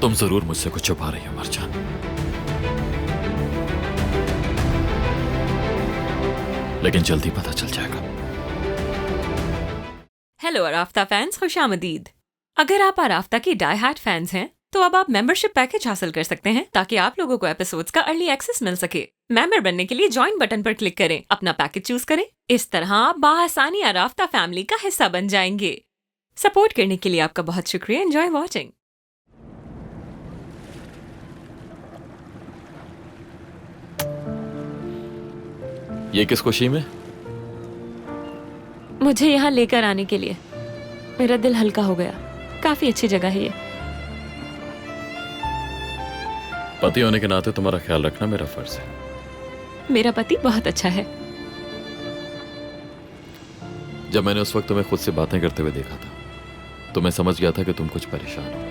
तुम जरूर मुझसे कुछ छुपा रही हो मरजान। लेकिन जल्दी पता चल जाएगा। हेलो अराफ्ता फैंस, खुशामदीद। अगर आप अराफ्ता की डाई हार्ड फैंस हैं तो अब आप मेंबरशिप पैकेज हासिल कर सकते हैं ताकि आप लोगों को एपिसोड्स का अर्ली एक्सेस मिल सके। मेंबर बनने के लिए ज्वाइन बटन पर क्लिक करें, अपना पैकेज चूज करें। इस तरह आप बाआसानी अराफ्ता फैमिली का हिस्सा बन जाएंगे। सपोर्ट करने के लिए आपका बहुत शुक्रिया। Enjoy watching. ये किस खुशी में? मुझे यहाँ लेकर आने के लिए। मेरा दिल हल्का हो गया। काफी अच्छी जगह है ये। पति होने के नाते तुम्हारा ख्याल रखना मेरा फर्ज है। मेरा पति बहुत अच्छा है। जब मैंने उस वक्त तुम्हें खुद से बातें करते हुए देखा था तो मैं समझ गया था कि तुम कुछ परेशान हो।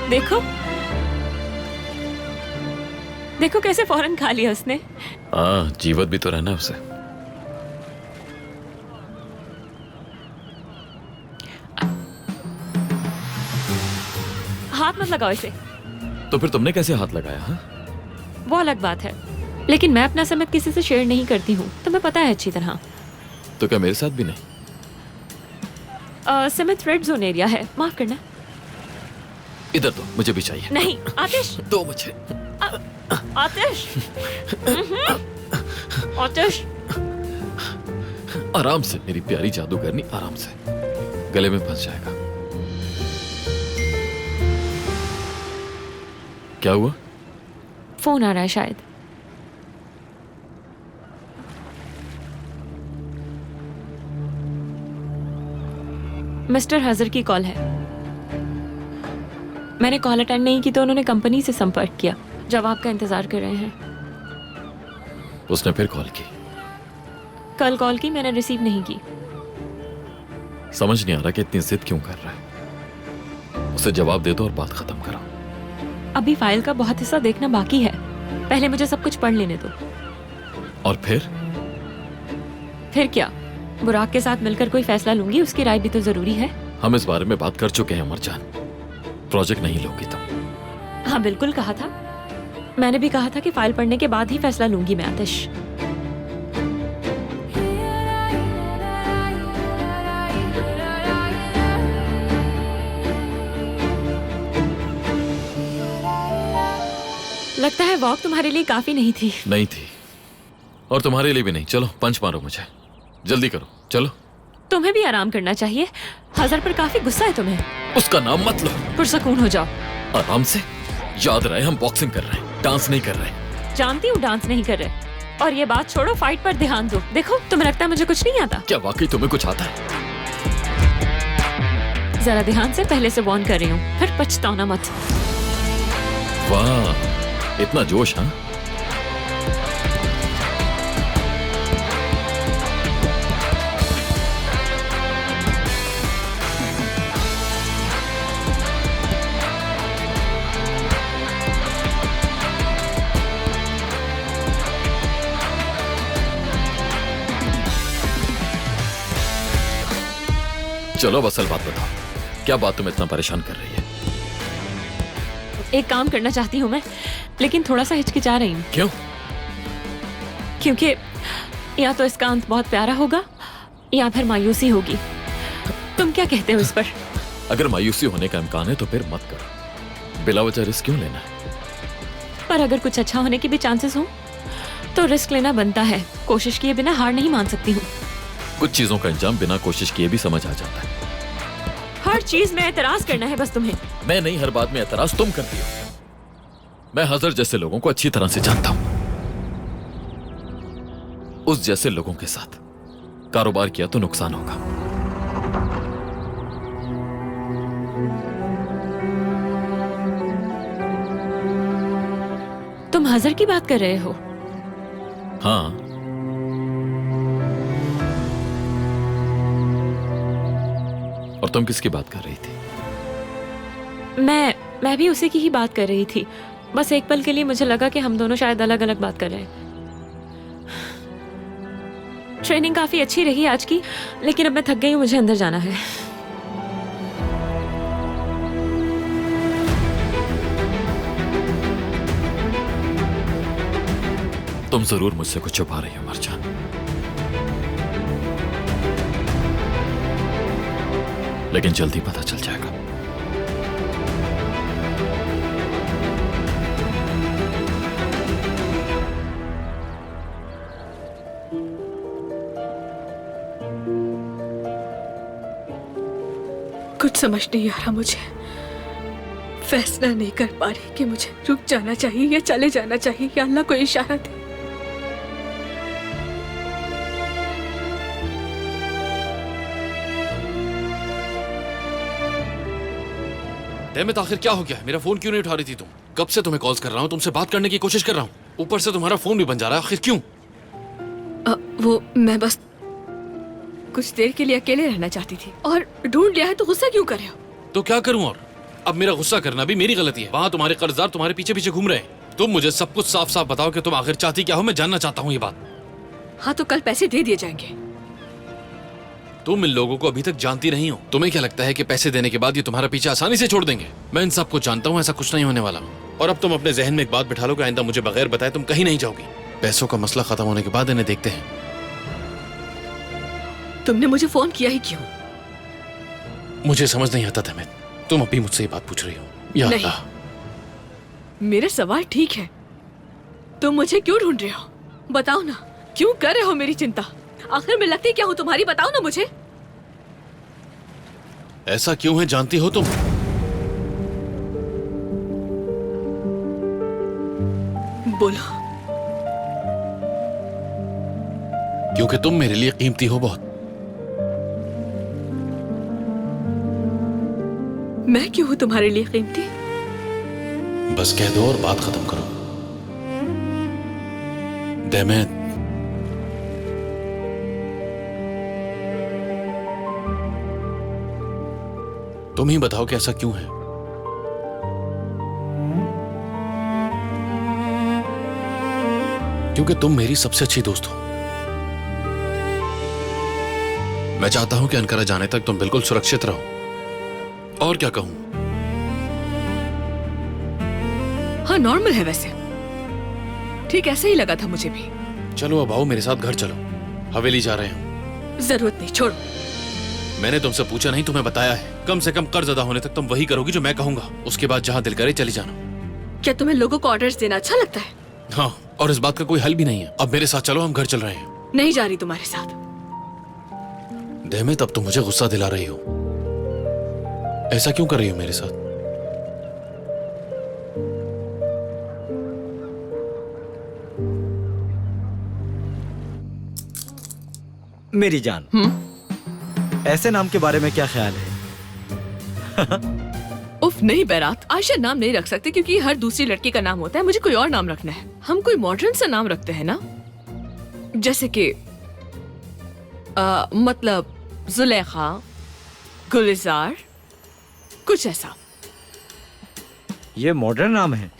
देखो देखो कैसे फौरन खा लिया उसने। हाँ, जीवत भी तो रहना है उसे। हाथ मत लगाओ इसे। तो फिर तुमने कैसे हाथ लगाया? हाँ, वो अलग बात है, लेकिन मैं अपना समय किसी से शेयर नहीं करती हूँ, तुम्हें पता है अच्छी तरह। तो क्या मेरे साथ भी नहीं? सिमित रेड जोन एरिया है, माफ करना। इधर दो, मुझे भी चाहिए। नहीं आतिश, दो मुझे। आतिश। आतिश, आराम से मेरी प्यारी जादूगरनी, आराम से। गले में फंस जाएगा। क्या हुआ? फोन आ रहा है शायद। मिस्टर हजर की कॉल है। मैंने कॉल अटेंड नहीं की तो उन्होंने कंपनी से संपर्क किया। जवाब का इंतजार कर रहे हैं। उसने फिर कॉल की? कल कॉल की, मैंने रिसीव नहीं की। समझ नहीं आ रहा कि इतनी जिद क्यों कर रहा है। उसे जवाब दे दो और बात खत्म करो। अभी फाइल का बहुत हिस्सा देखना बाकी है। पहले मुझे सब कुछ पढ़ लेने दो। और फिर क्या? बुराक के साथ मिलकर कोई फैसला लूंगी, उसकी राय भी तो जरूरी है। हम इस बारे में बात कर चुके हैं अमरजान। प्रोजेक्ट नहीं लोगी तुम। हाँ बिल्कुल कहा था। मैंने भी कहा था कि फाइल पढ़ने के बाद ही फैसला लूंगी मैं। आतिश, लगता है वॉक तुम्हारे लिए काफी नहीं थी। नहीं थी, और तुम्हारे लिए भी नहीं। चलो पंच मारो मुझे, जल्दी करो, चलो। तुम्हें भी आराम करना चाहिए। हजर पर काफी गुस्सा है तुम्हें। उसका नाम मत लो। पुरसकून हो जाओ। आराम से। याद रहे हम बॉक्सिंग कर रहे हैं, डांस नहीं कर रहे। जानती हूँ डांस नहीं कर रहे, और ये बात छोड़ो, फाइट पर ध्यान दो। देखो, तुम्हें लगता है मुझे कुछ नहीं आता। क्या वाकई तुम्हें कुछ आता है? जरा ध्यान से, पहले से वार्न कर रही हूँ, फिर पछताना मत। वाह, इतना जोश। हाँ, चलो अब असल बात बताओ। क्या बात तुम्हें इतना परेशान कर रही है? एक काम करना चाहती हूँ मैं, लेकिन थोड़ा सा हिचकिचा रही हूँ। क्यों? क्योंकि या तो इसका अंत बहुत प्यारा होगा या फिर मायूसी होगी। तुम क्या कहते हो इस पर? अगर मायूसी होने का इम्कान है तो फिर मत करो। बिला वजह रिस्क क्यों लेना है? पर अगर कुछ अच्छा होने के भी चांसेस हो तो रिस्क लेना बनता है। कोशिश किए बिना हार नहीं मान सकती हूँ। कुछ चीजों का अंजाम बिना कोशिश किए भी समझ आ जाता है। हर चीज में एतराज करना है बस तुम्हें। मैं नहीं, हर बात में एतराज तुम करती हो। मैं हजर जैसे लोगों को अच्छी तरह से जानता हूं। उस जैसे लोगों के साथ कारोबार किया तो नुकसान होगा। तुम हजर की बात कर रहे हो? हाँ। और तुम किसकी बात कर रही थी? मैं भी उसी की ही बात कर रही थी। बस एक पल के लिए मुझे लगा कि हम दोनों शायद अलग अलग बात कर रहे हैं। ट्रेनिंग काफी अच्छी रही आज की, लेकिन अब मैं थक गई हूँ, मुझे अंदर जाना है। तुम जरूर मुझसे कुछ छुपा रही हो मरजान। लेकिन जल्दी पता चल जाएगा। कुछ समझ नहीं आ रहा मुझे। फैसला नहीं कर पा रही कि मुझे रुक जाना चाहिए या चले जाना चाहिए, या अल्लाह को इशारा दे। डेमिट, आखिर क्या हो गया? मेरा फोन क्यों नहीं उठा रही थी तुम? कब से तुम्हें कॉल्स कर रहा हूँ, तुमसे बात करने की कोशिश कर रहा हूँ, ऊपर से तुम्हारा फोन भी बंद जा रहा है। आखिर क्यों? वो मैं बस कुछ देर के लिए अकेले रहना चाहती थी, और ढूंढ लिया है तो गुस्सा क्यों कर रहे हो? तो क्या करूँ? और अब मेरा गुस्सा करना भी मेरी गलती है। वहाँ तुम्हारे कर्जदार तुम्हारे पीछे पीछे घूम रहे हैं। तुम मुझे सब कुछ साफ साफ बताओ कि तुम आखिर चाहती क्या हो। मैं जानना चाहता हूँ ये बात। हाँ, तो कल पैसे दे दिए जाएंगे। तुम इन लोगों को अभी तक जानती नहीं हो। तुम्हें क्या लगता है कि पैसे देने के बाद ये तुम्हारा पीछे आसानी से छोड़ देंगे? मैं इन सबको जानता हूँ, ऐसा कुछ नहीं होने वाला। और अब तुम अपने जहन में एक बात बिठा लो कि आइंदा मुझे बगैर बताए तुम कहीं नहीं जाओगी। पैसों का मसला खत्म होने के बाद इन्हें देखते हैं। तुमने मुझे फोन किया ही क्यों? मुझे समझ नहीं आता डेमिट, तुम अभी मुझसे ये बात पूछ रही हो। या नहीं, अल्लाह। मेरे सवाल ठीक है। तुम मुझे क्यों ढूंढ रहे हो? बताओ ना, क्यों कर रहे हो मेरी चिंता? आखिर मैं लगती क्या हूँ तुम्हारी? बताओ ना मुझे। ऐसा क्यों है जानती हो तुम? बोलो। क्योंकि तुम मेरे लिए कीमती हो बहुत। मैं क्यों हूँ तुम्हारे लिए कीमती? बस कह दो और बात खत्म करो। डेमिट, तुम ही बताओ कि ऐसा क्यों है? क्योंकि तुम मेरी सबसे अच्छी दोस्त हो। मैं चाहता हूं कि अनकरा जाने तक तुम बिल्कुल सुरक्षित रहो। और क्या कहूं? हाँ, नॉर्मल है वैसे। ठीक ऐसे ही लगा था मुझे भी। चलो अब आओ मेरे साथ घर चलो, हवेली जा रहे हैं। जरूरत नहीं, छोड़ो। मैंने तुमसे पूछा नहीं, तुम्हें बताया है। कम से कम कर्ज अदा होने तक तुम वही करोगी जो मैं कहूंगा। उसके बाद जहां दिल करे चली जाना। क्या तुम्हें लोगों को ऑर्डर्स देना अच्छा लगता है? हाँ, और इस बात का कोई हल भी नहीं है। अब मेरे साथ चलो, हम घर चल रहे हैं। नहीं जा रही तुम्हारे साथ। डेमिट, अब तुम मुझे गुस्सा दिला रही हो। ऐसा क्यों कर रही हो मेरे साथ? मेरी जान, ऐसे नाम के बारे में क्या ख्याल है? उफ नहीं बैरात, आयशा नाम नहीं रख सकते क्योंकि हर दूसरी लड़की का नाम होता है। मुझे कोई और नाम रखना है। हम कोई मॉडर्न सा नाम रखते हैं ना, जैसे कि मतलब जुलेखा, गुलजार, कुछ ऐसा। ये मॉडर्न नाम है?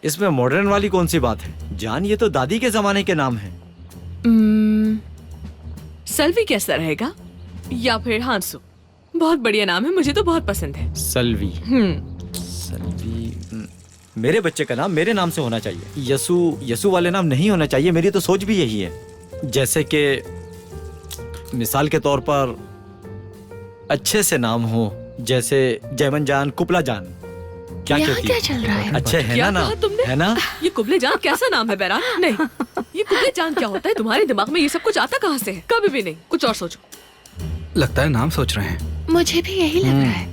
इसमें मॉडर्न वाली कौन सी बात है जान? ये तो दादी के जमाने के नाम है। सल्वी कैसा रहेगा? या फिर हांसू? बहुत बढ़िया नाम है, मुझे तो बहुत पसंद है। सल्वी। सल्वी मेरे बच्चे का नाम मेरे नाम से होना चाहिए। यसु वाले नाम नहीं होना चाहिए। मेरी तो सोच भी यही है। जैसे कि मिसाल के तौर पर अच्छे से नाम हो, जैसे जयमन जान, कुपला जान। क्या कहती क्या चल रहा है? अच्छे है क्या ना कहा नाम? तुमने? है ना? ये कुबले जान कैसा नाम है बैरात? नहीं, ये कुबले जान क्या होता है? तुम्हारे दिमाग में ये सब कुछ आता कहाँ से है? कभी भी नहीं। कुछ और सोचो। लगता है नाम सोच रहे हैं। मुझे भी यही लग रहा है।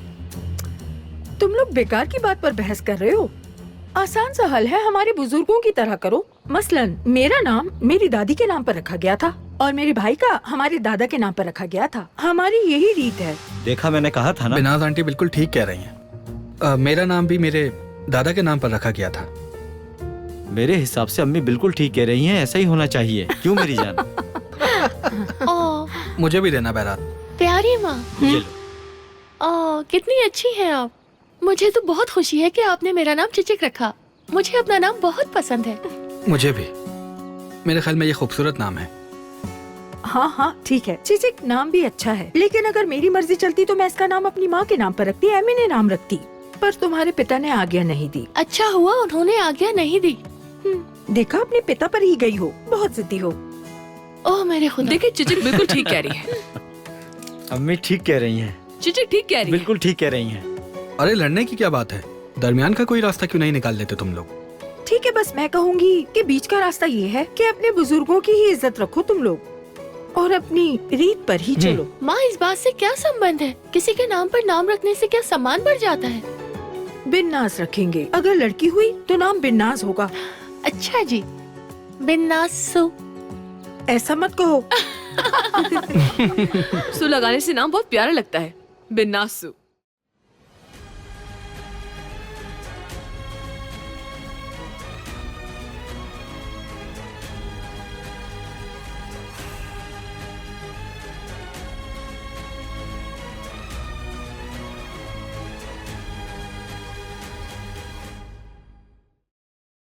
तुम लोग बेकार की बात पर बहस कर रहे हो। आसान सा हल है, हमारे बुजुर्गों की तरह करो। मसलन मेरा नाम मेरी दादी के नाम पर रखा गया था और मेरे भाई का हमारे दादा के नाम पर रखा गया था। हमारी यही रीत है। देखा, मैंने कहा था ना। बिनाज आंटी बिल्कुल ठीक कह रही हैं। मेरा नाम भी मेरे दादा के नाम पर रखा गया था। मेरे हिसाब से अम्मी बिल्कुल ठीक कह रही हैं, ऐसा ही होना चाहिए। क्यों मेरी जान? ओ मुझे भी देना बैरात। प्यारी माँ, ये लो। ओ कितनी अच्छी हैं आप। मुझे तो बहुत खुशी है कि आपने मेरा नाम चिचिक रखा। मुझे अपना नाम बहुत पसंद है। मुझे भी। मेरे ख्याल में ये खूबसूरत नाम है। हाँ हाँ ठीक है, चिचिक नाम भी अच्छा है, लेकिन अगर मेरी मर्जी चलती तो मैं इसका नाम अपनी माँ के नाम पर रखती, एमी ने नाम रखती, पर तुम्हारे पिता ने आज्ञा नहीं दी। अच्छा हुआ उन्होंने आज्ञा नहीं दी। देखा, अपने पिता पर ही गई हो, बहुत जिद्दी हो। ओह मेरे खुदा। देखिए चिचिक बिल्कुल ठीक कह रही है। अम्मी ठीक कह रही हैं, चिचिक ठीक कह रही है। बिल्कुल ठीक कह रही हैं। अरे लड़ने की क्या बात है, दरमियान का कोई रास्ता क्यों नहीं निकाल देते तुम लोग? ठीक है, बस मैं कहूँगी कि बीच का रास्ता ये है कि अपने बुजुर्गों की ही इज्जत रखो तुम लोग, और अपनी रीत पर ही चलो। माँ इस बात से क्या संबंध है? किसी के नाम पर नाम रखने से क्या सम्मान बढ़ जाता है? बिन्नास रखेंगे, अगर लड़की हुई तो नाम बिन्नास होगा। अच्छा जी, बिन्नासु। ऐसा मत कहो। सु लगाने से नाम बहुत प्यारा लगता है, बिन्नासु।